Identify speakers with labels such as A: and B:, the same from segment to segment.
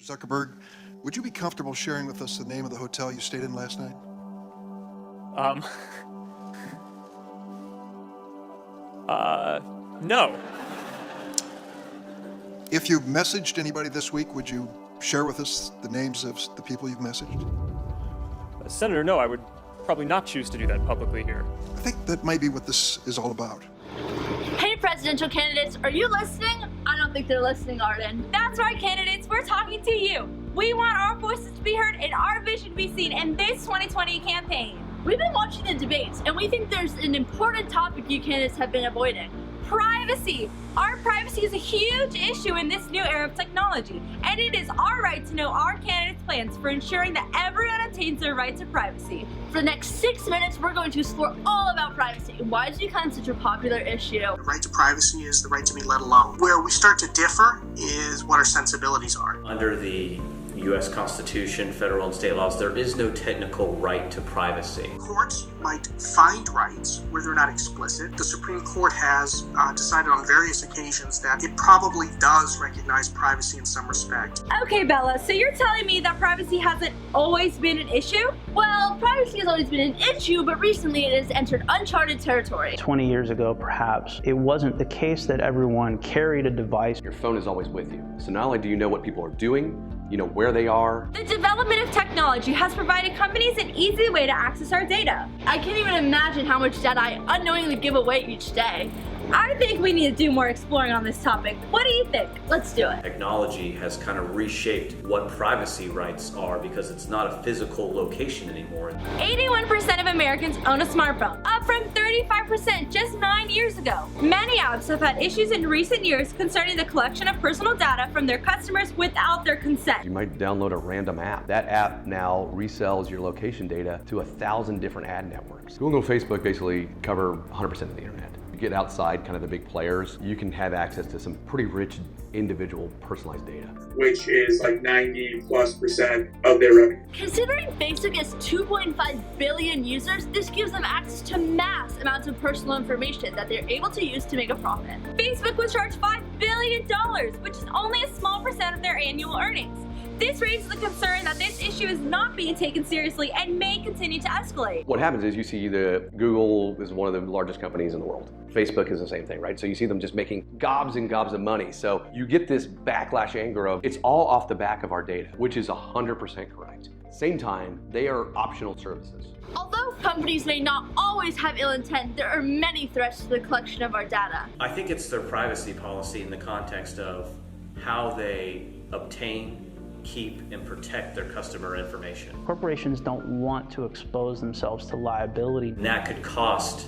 A: Zuckerberg, would you be comfortable sharing with us the name of the hotel you stayed in last night?
B: No.
A: If you've messaged anybody this week, would you share with us the names of the people you've messaged?
B: Senator, no, I would probably not choose to do that publicly here.
A: I think that might be what this is all about.
C: Hey, presidential candidates, are you listening? I don't think they're listening, Arden.
D: That's right, candidates, we're talking to you. We want our voices to be heard and our vision to be seen in this 2020 campaign.
C: We've been watching the debates, and we think there's an important topic you candidates have been avoiding.
D: Privacy. Our privacy is a huge issue in this new era of technology, and it is our right to know our candidates' plans for ensuring that everyone obtains their right to privacy.
C: For the next 6 minutes, we're going to explore all about privacy. Why does it become such a popular issue?
E: The right to privacy is the right to be let alone. Where we start to differ is what our sensibilities are.
F: Under the U.S. Constitution, federal and state laws, there is no technical right to privacy.
E: Courts might find rights where they're not explicit. The Supreme Court has decided on various occasions that it probably does recognize privacy in some respect.
D: Okay, Bella, so you're telling me that privacy hasn't always been an issue?
C: Well, privacy has always been an issue, but recently it has entered uncharted territory.
G: 20 years ago, perhaps, it wasn't the case that everyone carried a device.
H: Your phone is always with you. So not only do you know what people are doing, you know where they are.
D: The development of technology has provided companies an easy way to access our data.
C: I can't even imagine how much data I unknowingly give away each day.
D: I think we need to do more exploring on this topic. What do you think?
C: Let's do it.
F: Technology has kind of reshaped what privacy rights are because it's not a physical location anymore.
D: 81% of Americans own a smartphone, up from 35% just 9 years ago. Many apps have had issues in recent years concerning the collection of personal data from their customers without their consent.
H: You might download a random app. That app now resells your location data to 1,000 different ad networks. Google and Facebook basically cover 100% of the internet. You get outside kind of the big players, you can have access to some pretty rich individual personalized data.
I: Which is like 90+% of their revenue.
C: Considering Facebook has 2.5 billion users, this gives them access to mass amounts of personal information that they're able to use to make a profit.
D: Facebook was charged $5 billion, which is only a small percent of their annual earnings. This raises the concern that this issue is not being taken seriously and may continue to escalate.
H: What happens is you see Google is one of the largest companies in the world. Facebook is the same thing, right? So you see them just making gobs and gobs of money. So you get this backlash anger of it's all off the back of our data, which is 100% correct. Same time, they are optional services.
C: Although companies may not always have ill intent, there are many threats to the collection of our data.
F: I think it's their privacy policy in the context of how they obtain, keep, and protect their customer information.
G: Corporations don't want to expose themselves to liability.
F: And that could cost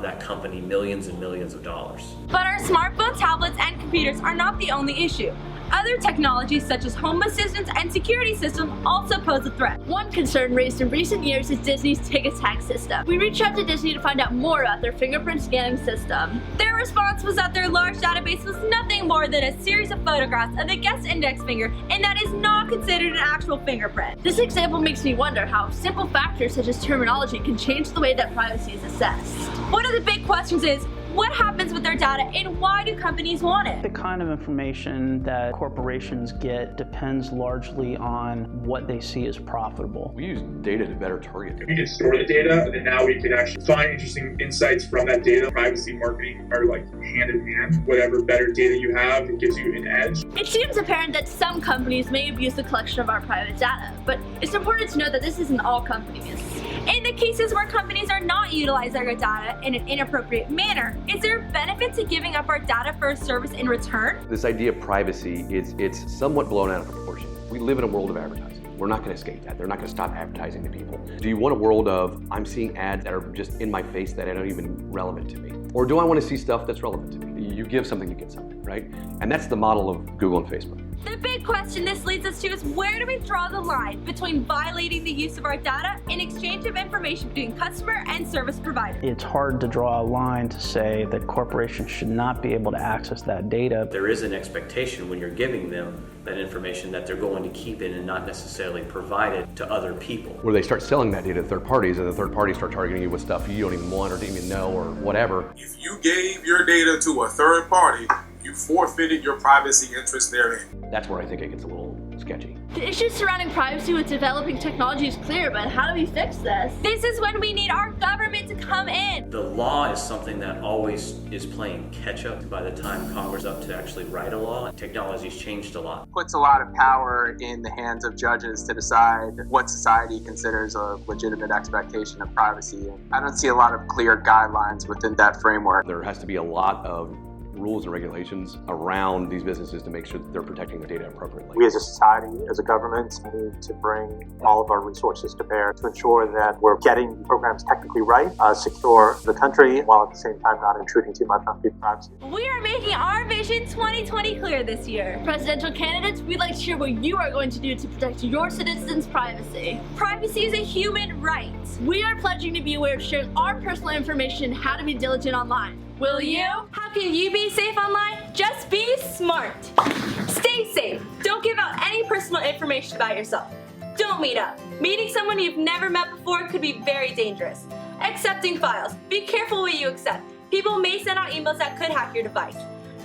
F: that company millions and millions of dollars.
D: But our smartphone, tablets, and computers are not the only issue. Other technologies such as home assistants and security systems also pose a threat.
C: One concern raised in recent years is Disney's ticket tag system. We reached out to Disney to find out more about their fingerprint scanning system.
D: Their response was that their large database was nothing more than a series of photographs of the guest index finger, and that is not considered an actual fingerprint.
C: This example makes me wonder how simple factors such as terminology can change the way that privacy is assessed.
D: One of the big questions is, what happens with their data and why do companies want it?
G: The kind of information that corporations get depends largely on what they see as profitable.
H: We use data to better target.
I: If we can store the data, then now we can actually find interesting insights from that data. Privacy and marketing are like hand in hand. Whatever better data you have, it gives you an edge.
C: It seems apparent that some companies may abuse the collection of our private data, but it's important to note that this isn't all companies.
D: In the cases where companies are not utilizing our data in an inappropriate manner, is there a benefit to giving up our data for a service in return?
H: This idea of privacy it's somewhat blown out of proportion. We live in a world of advertising. We're not going to escape that. They're not going to stop advertising to people. Do you want a world of I'm seeing ads that are just in my face that aren't even relevant to me? Or do I want to see stuff that's relevant to me? You give something to get something, right? And that's the model of Google and Facebook.
D: The big question this leads us to is, where do we draw the line between violating the use of our data and exchange of information between customer and service provider?
G: It's hard to draw a line to say that corporations should not be able to access that data.
F: There is an expectation when you're giving them that information that they're going to keep it and not necessarily provide it to other people.
H: Where they start selling that data to third parties, and the third parties start targeting you with stuff you don't even want or didn't even know or whatever.
J: If you gave your data to a third party, you forfeited your privacy interest therein.
H: That's where I think it gets a little sketchy.
C: The issues surrounding privacy with developing technology is clear, but how do we fix this?
D: This is when we need our government to come in.
F: The law is something that always is playing catch up by the time Congress is up to actually write a law. Technology's changed a lot.
K: Puts a lot of power in the hands of judges to decide what society considers a legitimate expectation of privacy. And I don't see a lot of clear guidelines within that framework.
H: There has to be a lot of rules and regulations around these businesses to make sure that they're protecting their data appropriately.
L: We as a society, as a government, need to bring all of our resources to bear to ensure that we're getting programs technically right, secure the country, while at the same time not intruding too much on people's privacy.
D: We are making our Vision 2020 clear this year.
C: Presidential candidates, we'd like to hear what you are going to do to protect your citizens' privacy.
D: Privacy is a human right.
C: We are pledging to be aware of sharing our personal information and how to be diligent online. Will you?
D: How can you be safe online? Just be smart. Stay safe. Don't give out any personal information about yourself. Don't meet up. Meeting someone you've never met before could be very dangerous. Accepting files. Be careful what you accept. People may send out emails that could hack your device.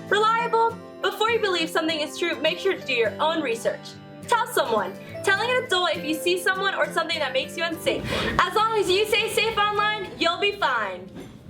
D: Reliable. Before you believe something is true, make sure to do your own research. Tell someone. Telling an adult if you see someone or something that makes you unsafe. As long as you stay safe online, you'll be fine.